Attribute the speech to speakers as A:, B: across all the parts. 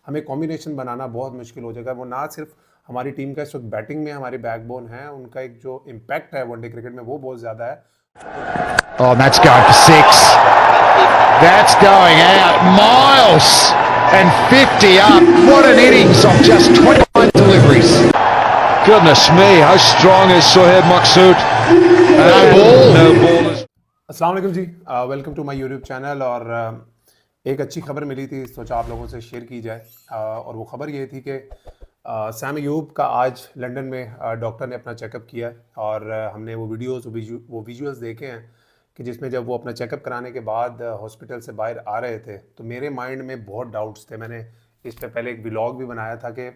A: हमें कॉम्बिनेशन बनाना बहुत मुश्किल हो जाएगा। वो ना सिर्फ हमारी टीम का इस वक्त बैटिंग में हमारे बैकबोन है, उनका एक जो इम्पैक्ट है वनडे क्रिकेट में वो बहुत ज़्यादा है।
B: Oh, that's going for six. That's going out. Miles and 50 up. What an innings of just 21 deliveries. Goodness me, how strong is Sohaib Maksud? No ball. No ball is.
A: अस्सलाम वालेकुम जी, welcome to my YouTube channel. और एक अच्छी खबर मिली थी, सोचा आप लोगों से शेयर की जाए। और वो खबर ये थी कि सैम अयूब का आज लंदन में डॉक्टर ने अपना चेकअप किया है। और हमने वो विजुअल्स देखे हैं कि जिसमें जब वो अपना चेकअप कराने के बाद हॉस्पिटल से बाहर आ रहे थे तो मेरे माइंड में बहुत डाउट्स थे। मैंने इस पे पहले एक व्लॉग भी बनाया था कि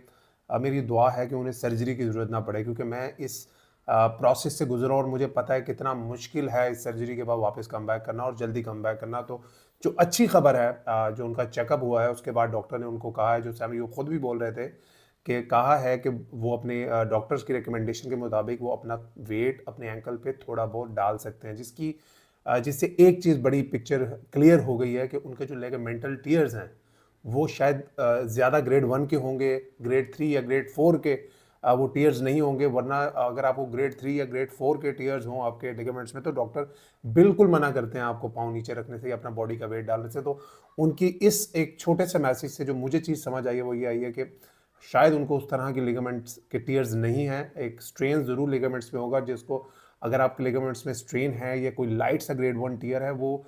A: मेरी दुआ है कि उन्हें सर्जरी की ज़रूरत ना पड़े, क्योंकि मैं इस प्रोसेस से गुजरा और मुझे पता है कितना मुश्किल है इस सर्जरी के बाद वापस कम बैक करना और जल्दी कम बैक करना। तो जो अच्छी खबर है, जो उनका चेकअप हुआ है उसके बाद डॉक्टर ने उनको कहा है, जो सैम अयूब खुद भी बोल रहे थे कि कहा है कि वो अपने डॉक्टर्स की रिकमेंडेशन के मुताबिक वो अपना वेट अपने एंकल पे थोड़ा बहुत डाल सकते हैं, जिससे एक चीज़ बड़ी पिक्चर क्लियर हो गई है कि उनके जो लिगामेंटल टीयर्स हैं वो शायद ज़्यादा ग्रेड 1 के होंगे, ग्रेड 3 या ग्रेड 4 के वो टीयर्स नहीं होंगे। वरना अगर आपको ग्रेड 3 या ग्रेड 4 के टीयर्स हों आपके लिगामेंट्स में तो डॉक्टर बिल्कुल मना करते हैं आपको पाँव नीचे रखने से या अपना बॉडी का वेट डालने से। तो उनकी इस एक छोटे से मैसेज से जो मुझे चीज़ समझ आई है वो ये आई है कि शायद उनको उस तरह के लिगामेंट्स के टीयर्स नहीं हैं। एक स्ट्रेन ज़रूर लिगामेंट्स में होगा, जिसको अगर आपके लिगामेंट्स में स्ट्रेन है या कोई लाइट सा ग्रेड 1 टीयर है, वो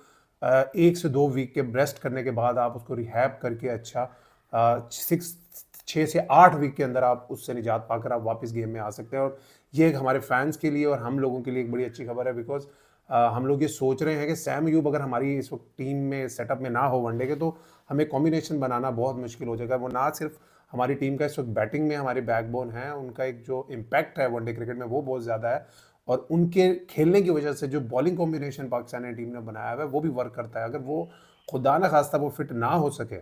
A: 1 से 2 वीक के रेस्ट करने के बाद आप उसको रिहैब करके अच्छा 6 से 8 वीक के अंदर आप उससे निजात पाकर आप वापस गेम में आ सकते हैं। और ये एक हमारे फैंस के लिए और हम लोगों के लिए एक बड़ी अच्छी खबर है, बिकॉज हम लोग ये सोच रहे हैं कि सैम अयूब अगर हमारी इस वक्त टीम में सेटअप में ना हो वनडे के तो हमें कॉम्बिनेशन बनाना बहुत मुश्किल हो जाएगा। वो ना सिर्फ हमारी टीम का इस वक्त बैटिंग में हमारे बैकबोन है, उनका एक जो इम्पैक्ट है वनडे क्रिकेट में वो बहुत ज़्यादा है। और उनके खेलने की वजह से जो बॉलिंग कॉम्बिनेशन पाकिस्तानी टीम ने बनाया हुआ है वो भी वर्क करता है। अगर वो खुदा ना खास्ता वो फिट ना हो सके,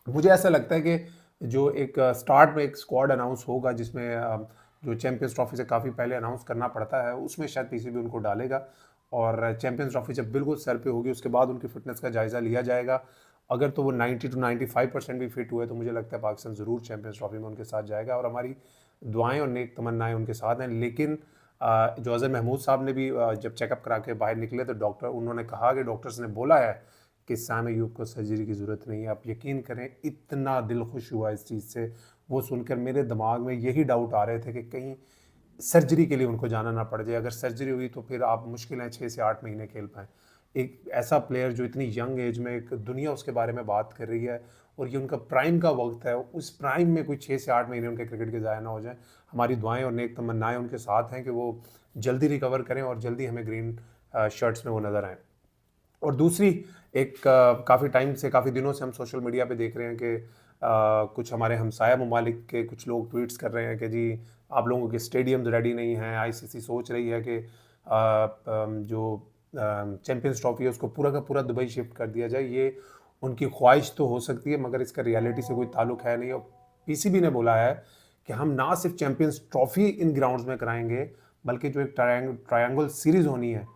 A: मुझे ऐसा लगता है कि जो एक स्टार्ट में एक स्क्वाड अनाउंस होगा जिसमें जो चैंपियंस ट्रॉफी से काफ़ी पहले अनाउंस करना पड़ता है, उसमें शायद पीसीबी उनको डालेगा। और चैंपियंस ट्रॉफी जब बिल्कुल सर पे होगी उसके बाद उनकी फिटनेस का जायज़ा लिया जाएगा। अगर तो वो 90 to 95% भी फिट हुए तो मुझे लगता है पाकिस्तान ज़रूर चैंपियंस ट्रॉफी में उनके साथ जाएगा। और हमारी दुआएं और नेक तमन्नाएं उनके साथ हैं। लेकिन जो अज़हर महमूद साहब ने भी जब चेकअप करा के बाहर निकले तो उन्होंने कहा कि डॉक्टर्स ने बोला है कि सैम अयूब को सर्जरी की ज़रूरत नहीं है। आप यकीन करें, इतना दिल खुश हुआ इस चीज़ से। वो सुनकर मेरे दिमाग में यही डाउट आ रहे थे कि कहीं सर्जरी के लिए उनको जाना ना पड़ जाए। अगर सर्जरी हुई तो फिर आप मुश्किल है 6 से 8 महीने खेल पाएँ। एक ऐसा प्लेयर जो इतनी यंग एज में एक दुनिया उसके बारे में बात कर रही है और ये उनका प्राइम का वक्त है, उस प्राइम में कोई 6 से 8 महीने उनके क्रिकेट के ज़ाया ना हो जाए। हमारी दुआएं और नेक तमन्नाएं उनके साथ हैं कि वो जल्दी रिकवर करें और जल्दी हमें ग्रीन शर्ट्स में वो नज़र आएँ। और दूसरी एक काफ़ी टाइम से काफ़ी दिनों से हम सोशल मीडिया पे देख रहे हैं कि कुछ हमारे हमसाया ममालिक के कुछ लोग ट्वीट्स कर रहे हैं कि जी आप लोगों के स्टेडियम्स रेडी नहीं हैं। आईसीसी सोच रही है कि जो चैंपियंस ट्रॉफी है उसको पूरा का पूरा दुबई शिफ्ट कर दिया जाए। ये उनकी ख्वाहिश तो हो सकती है मगर इसका रियलिटी से कोई ताल्लुक है नहीं। और पीसीबी ने बोला है कि हम ना सिर्फ चैंपियंस ट्रॉफी इन ग्राउंड्स में कराएंगे बल्कि जो एक ट्रायंगल सीरीज़ होनी है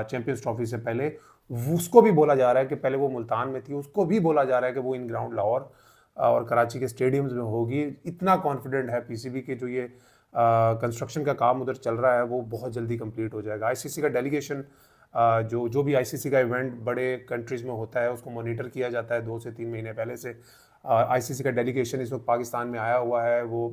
A: चैंपियंस ट्रॉफी से पहले, उसको भी बोला जा रहा है कि पहले वो मुल्तान में थी, उसको भी बोला जा रहा है कि वो इन ग्राउंड लाहौर और कराची के स्टेडियम्स में होगी। इतना कॉन्फिडेंट है पीसीबी के जो ये कंस्ट्रक्शन का काम उधर चल रहा है वो बहुत जल्दी कंप्लीट हो जाएगा। आईसीसी का डेलीगेशन जो जो भी आईसीसी का इवेंट बड़े कंट्रीज़ में होता है उसको मॉनिटर किया जाता है 2 से 3 महीने पहले से। आईसीसी का डेलीगेशन इस वक्त पाकिस्तान में आया हुआ है। वो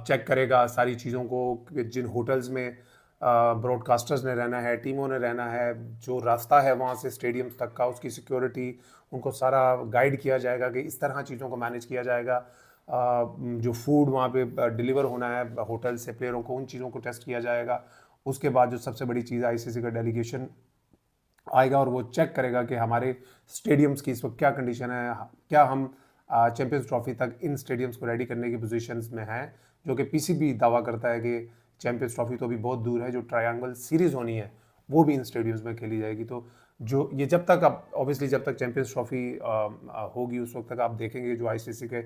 A: चेक करेगा सारी चीज़ों को, जिन होटल्स में ब्रॉडकास्टर्स ने रहना है, टीमों ने रहना है, जो रास्ता है वहाँ से स्टेडियम्स तक का उसकी सिक्योरिटी, उनको सारा गाइड किया जाएगा कि इस तरह चीज़ों को मैनेज किया जाएगा। जो फूड वहाँ पे डिलीवर होना है होटल से प्लेयरों को, उन चीज़ों को टेस्ट किया जाएगा। उसके बाद जो सबसे बड़ी चीज़ आईसीसी का डेलीगेशन आएगा और वो चेक करेगा कि हमारे स्टेडियम्स की इस वक्त क्या कंडीशन है, क्या हम चैंपियंस ट्रॉफी तक इन स्टेडियम्स को रेडी करने की पोजीशंस में हैं। जो कि पीसीबी दावा करता है कि चैंपियंस ट्रॉफी तो अभी बहुत दूर है, जो ट्रायंगल सीरीज़ होनी है वो भी इन स्टेडियम्स में खेली जाएगी। तो जो ये जब तक आप ऑब्वियसली जब तक चैंपियंस ट्रॉफी होगी उस वक्त तक आप देखेंगे जो आईसीसी के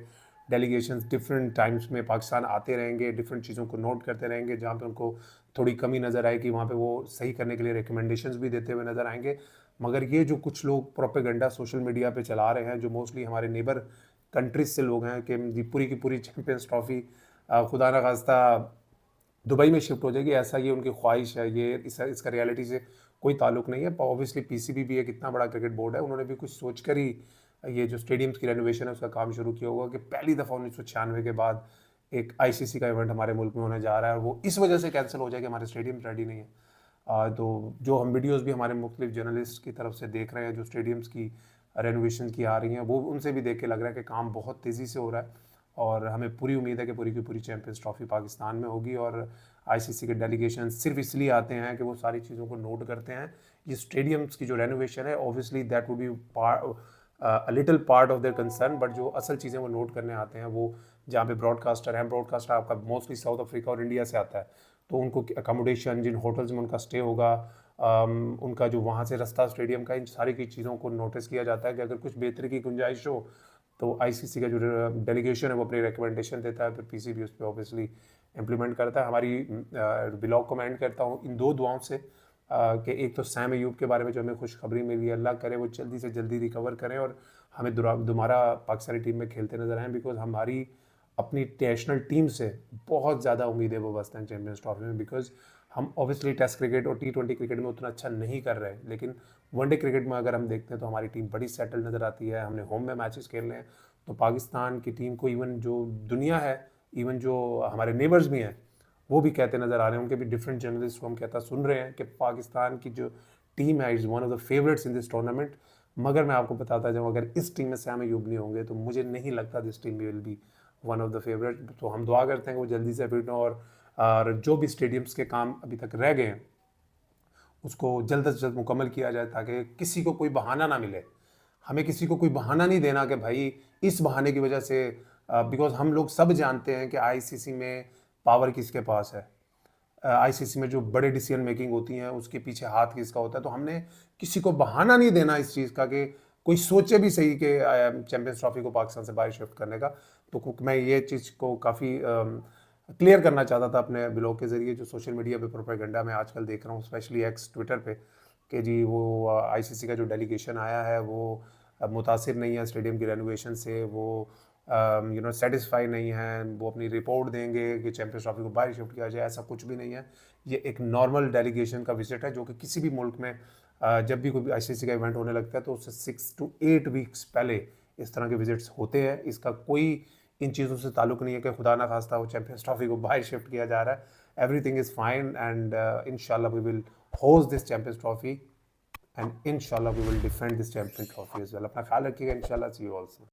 A: डेलीगेशंस डिफरेंट टाइम्स में पाकिस्तान आते रहेंगे, डिफरेंट चीज़ों को नोट करते रहेंगे। जहाँ पे उनको थोड़ी कमी नज़र आएगी वहाँ पे वो सही करने के लिए रिकमेंडेशंस भी देते हुए नज़र आएंगे। मगर ये जो कुछ लोग प्रोपेगेंडा सोशल मीडिया पे चला रहे हैं, जो मोस्टली हमारे नेबर कंट्रीज से लोग हैं कि जी पूरी की पूरी चैंपियंस ट्रॉफी खुदा ना खास्ता दुबई में शिफ्ट हो जाएगी, ऐसा ये उनकी ख्वाहिश है। ये इसका रियलिटी से कोई ताल्लुक नहीं है। ऑब्वियसली पीसीबी भी एक इतना बड़ा क्रिकेट बोर्ड है, उन्होंने भी कुछ सोच कर ही ये जो स्टेडियम्स की रेनोवेशन है उसका काम शुरू किया होगा कि पहली दफ़ा 1996 के बाद एक आईसीसी का इवेंट हमारे मुल्क में होने जा रहा है और वो इस वजह से कैंसिल हो जाए कि हमारे स्टेडियम्स रेडी नहीं है। तो जो हम वीडियोस भी हमारे मुख्तलिफ जर्नलिस्ट की तरफ से देख रहे हैं जो स्टेडियम्स की रेनोवेशन की आ रही हैं, वो उनसे भी देख के लग रहा है कि काम बहुत तेज़ी से हो रहा है और हमें पूरी उम्मीद है कि पूरी की पूरी चैंपियंस ट्रॉफी पाकिस्तान में होगी। और आईसीसी के डेलीगेशन सिर्फ इसलिए आते हैं कि वो सारी चीज़ों को नोट करते हैं। ये स्टेडियम्स की जो रेनोवेशन है obviously that would be a little part of their concern, but जो असल चीज़ें वो नोट करने आते हैं वो जहाँ पे ब्रॉडकास्टर हैं, ब्रॉडकास्टर आपका मोस्टली साउथ अफ्रीका और इंडिया से आता है, तो उनको अकोमोडेशन, जिन होटल्स में उनका स्टे होगा, उनका जो वहाँ से रास्ता स्टेडियम का, इन सारी की चीज़ों को नोटिस किया जाता है कि अगर कुछ बेहतरी की गुंजाइश हो तो आईसीसी का जो डेलीगेशन है वो अपनी रिकमेंडेशन देता है, फिर पीसीबी उस पर ऑब्वियसली इम्प्लीमेंट करता है। हमारी ब्लॉग को मैं एंड करता हूँ इन दो दुआओं से कि एक तो सैम अयूब के बारे में जो हमें खुशखबरी मिली है, अल्लाह करे वो जल्दी से जल्दी रिकवर करें और हमें दोबारा पाकिस्तानी टीम में खेलते नजर आएँ, बिकॉज हमारी अपनी नेशनल टीम से बहुत ज़्यादा उम्मीदें वाबस्ता हैं चैंपियंस ट्रॉफी में। बिकॉज हम ऑब्वियसली टेस्ट क्रिकेट और T20 क्रिकेट में उतना अच्छा नहीं कर रहे, लेकिन वनडे क्रिकेट में अगर हम देखते हैं तो हमारी टीम बड़ी सेटल नज़र आती है। हमने होम में मैचेस खेलने हैं तो पाकिस्तान की टीम को इवन जो दुनिया है, इवन जो हमारे नेबर्स भी हैं, वो भी कहते नज़र आ रहे हैं, उनके भी डिफरेंट जर्नलिस्ट को हम कहता सुन रहे हैं कि पाकिस्तान की जो टीम है is one of the favourites in this tournament. मगर मैं आपको बताता जाऊँ, अगर इस टीम में सैम अयूब नहीं होंगे तो मुझे नहीं लगता this team will be one of the favourite. तो हम दुआ करते हैं कि वो जल्दी से फिट हों और जो भी स्टेडियम्स के काम अभी तक रह गए हैं उसको जल्द से जल्द मुकम्मल किया जाए ताकि किसी को कोई बहाना ना मिले। हमें किसी को कोई बहाना नहीं देना कि भाई इस बहाने की वजह से, बिकॉज हम लोग सब जानते हैं कि आईसीसी में पावर किसके पास है, आईसीसी में जो बड़े डिसीजन मेकिंग होती हैं उसके पीछे हाथ किसका होता है। तो हमने किसी को बहाना नहीं देना इस चीज़ का कि कोई सोचे भी सही कि चैंपियंस ट्रॉफी को पाकिस्तान से बाहर शिफ्ट करने का। तो मैं ये चीज़ को काफ़ी क्लियर करना चाहता था अपने ब्लॉग के ज़रिए। जो सोशल मीडिया पे प्रोपेगेंडा मैं आजकल देख रहा हूँ, स्पेशली एक्स ट्विटर पे, कि जी वो आईसीसी का जो डेलीगेशन आया है वो मुतासिर नहीं है स्टेडियम की रेनोवेशन से, वो सेटिस्फाई नहीं है, वो अपनी रिपोर्ट देंगे कि चैंपियंस ट्रॉफी को बाहर शिफ्ट किया जाए। ऐसा कुछ भी नहीं है। ये एक नॉर्मल डेलीगेशन का विजिट है जो कि किसी भी मुल्क में जब भी कोई आईसीसी का इवेंट होने लगता है तो उससे 6 to 8 वीक्स पहले इस तरह के विजिट्स होते हैं। इसका कोई इन चीज़ों से ताल्लुक नहीं है कि खुदा ना खास्ता वो चैंपियंस ट्रॉफी को बाहर शिफ्ट किया जा रहा है। एवरीथिंग इज़ फाइन एंड इंशाल्लाह we will host this champions trophy and इंशाल्लाह we will defend this champions trophy as well. अपना ख्याल रखिएगा। इंशाल्लाह सी यू ऑल्सो।